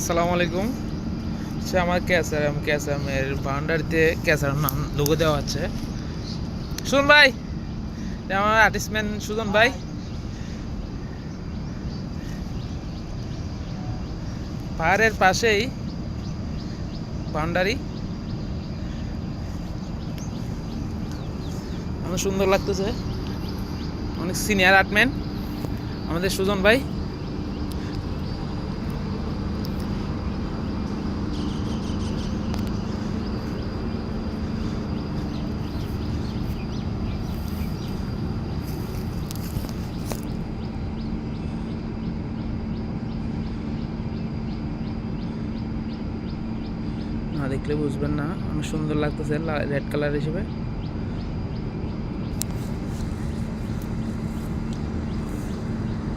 আসসালামু আলাইকুম। সে আমার ক্যাসামের বাউন্ডারিতে ক্যাসার নাম লোগো দেওয়া আছে। সুজন ভাই, এটা আমার আর্টিস্টম্যান সুজন ভাই। পাহাড়ের পাশেই বাউন্ডারি, অনেক সুন্দর লাগতেছে। অনেক সিনিয়র আর্টম্যান আমাদের সুজন ভাই। না দেখলে বুঝবেন না, অনেক সুন্দর লাগতেছে রেড কালার হিসেবে।